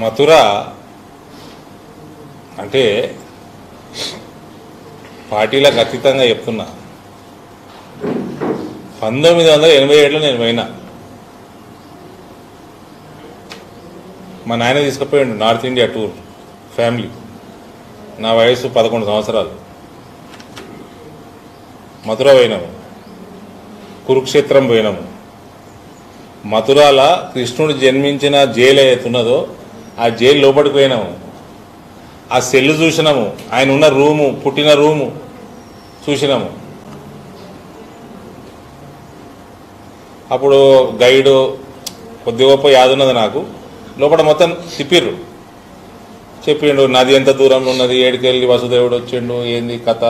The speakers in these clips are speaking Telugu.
మథుర అంటే పార్టీలకు అతీతంగా చెప్తున్నా. 1987లో నేను పోయినా. మా నాయన తీసుకుపోయాడు నార్త్ ఇండియా టూర్ ఫ్యామిలీ. నా వయసు 11 సంవత్సరాలు. మథుర పోయినాము, కురుక్షేత్రం పోయినాము. మథురాల కృష్ణుడు జన్మించిన జైలు ఏతున్నదో ఆ జైలు లోపలికి పోయినాము. ఆ సెల్లు చూసినాము, ఆయన ఉన్న రూము, పుట్టిన రూము చూసినాము. అప్పుడు గైడు కొద్ది గొప్ప యాదున్నది నాకు. లోపల మొత్తం తిప్పిర్రు, చెప్పిండు నది ఎంత దూరంలో ఉన్నది, ఏడికెళ్ళి వసుదేవుడు వచ్చిండు, ఏంది కథ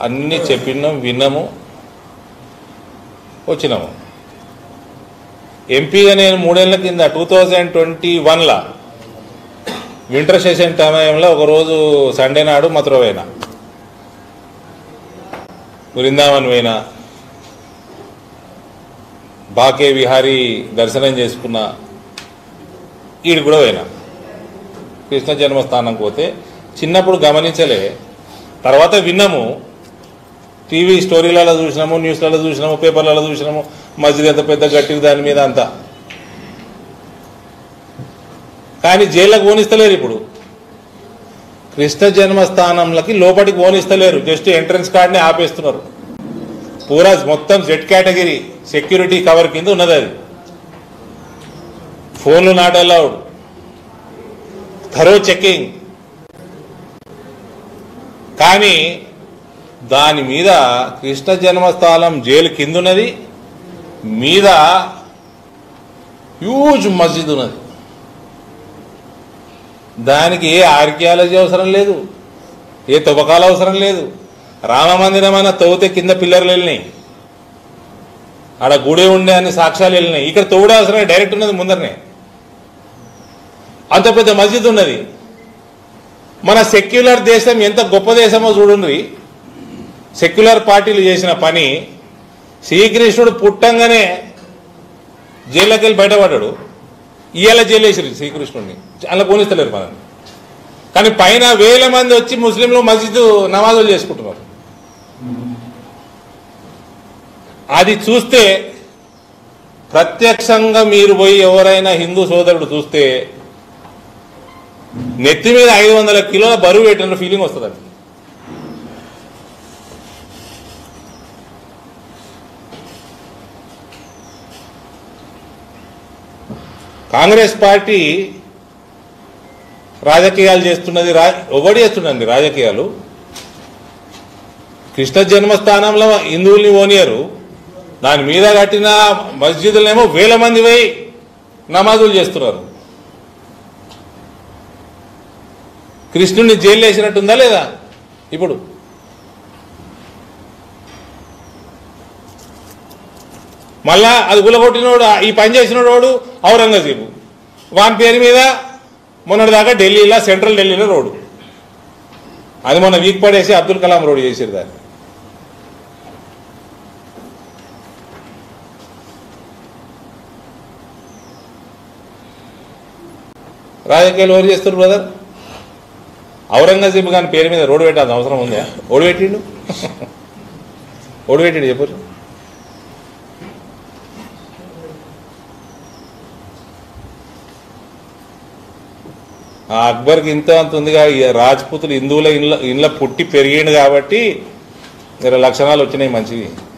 అన్నీ చెప్పినాం, విన్నాము, వచ్చినాము. ఎంపీగా నేను 3 ఏళ్ల కింద 2021లో వింటర్ సెషన్ సమయంలో ఒకరోజు సండే నాడు మథుర పోయినా, బృందావన్ పోయినా, బాకే విహారీ దర్శనం చేసుకున్నా, ఈడు కూడా పోయినా. కృష్ణ జన్మస్థానం పోతే చిన్నప్పుడు గమనించలే, తర్వాత విన్నాము, టీవీ స్టోరీలలో చూసినాము, న్యూస్లలో చూసినాము, పేపర్లలో చూసినాము, మస్జిద్ ఎంత పెద్ద గట్టి దాని మీద అంతా. కానీ జైళ్ళకు పోనిస్తలేరు. ఇప్పుడు కృష్ణ జన్మస్థానంలకి లోపలికి పోనిస్తలేరు, జస్ట్ ఎంట్రన్స్ కార్డ్ని ఆపేస్తున్నారు. పూరా మొత్తం జెడ్ కేటగిరీ సెక్యూరిటీ కవర్ కింద ఉన్నది. అది ఫోన్లు నాట్ అలౌడ్, థరో చెకింగ్. కానీ దాని మీద కృష్ణ జన్మస్థానం జైలు కింద ఉన్నది, మీద హ్యూజ్ మస్జిద్ ఉన్నది. దానికి ఏ ఆర్కియాలజీ అవసరం లేదు, ఏ తవ్వకాలు అవసరం లేదు. రామ మందిరం అన్న తవ్వితే కింద పిల్లర్లు వెళ్ళినాయి, ఆడ గుడి ఉండే అన్ని సాక్ష్యాలు వెళ్ళినాయి. ఇక్కడ తవ్వుడే అవసరం, డైరెక్ట్ ఉన్నది ముందరనే. అంత పెద్ద మస్జిద్ ఉన్నది. మన సెక్యులర్ దేశం ఎంత గొప్ప దేశమో చూడండి. సెక్యులర్ పార్టీలు చేసిన పని, శ్రీకృష్ణుడు పుట్టంగానే జైల్లోకి వెళ్ళి బయటపడ్డాడు. ఇవాళ జైలు వేసారు శ్రీకృష్ణుడిని, అలా పోనిస్తలేరు మనల్ని. కానీ పైన 1000 మంది వచ్చి ముస్లింలు మస్జిద్ నమాజులు చేసుకుంటున్నారు. అది చూస్తే ప్రత్యక్షంగా మీరు పోయి ఎవరైనా హిందూ సోదరుడు చూస్తే నెత్తి మీద 500 కిలోల బరువు పెట్టిన ఫీలింగ్ వస్తుంది. అది కాంగ్రెస్ పార్టీ రాజకీయాలు చేస్తున్నది. ఒకటి చేస్తుండండి రాజకీయాలు. కృష్ణ జన్మస్థానంలో హిందువుల్ని ఓనియరు, దాని మీద కట్టిన మస్జిదులేమో 1000 మంది పోయి నమాజులు చేస్తున్నారు. కృష్ణుడిని జైలు వేసినట్టుందా లేదా? ఇప్పుడు మళ్ళా అది గులగొట్టినోడు, ఈ పని చేసినోడు ఔరంగజేబు. వాని పేరు మీద మొన్నటిదాకా ఢిల్లీలో, సెంట్రల్ ఢిల్లీలో రోడ్డు, అది మొన్న వీక్ పడేసి అబ్దుల్ కలాం రోడ్డు చేసారు. దాన్ని రాజకీయాలు ఎవరు చేస్తారు బ్రదర్? ఔరంగజేబు గారి పేరు మీద రోడ్డు పెట్టాల్సిన అవసరం ఉందా? ఓడి పెట్టిండు, ఓడి పెట్టిండు చెప్పరు. ఆ అక్బర్కి ఇంత అంత ఉందిగా. రాజ్పుతులు హిందువుల ఇండ్ల పుట్టి పెరిగిండు కాబట్టి 2 లక్షణాలు వచ్చినాయి మంచివి.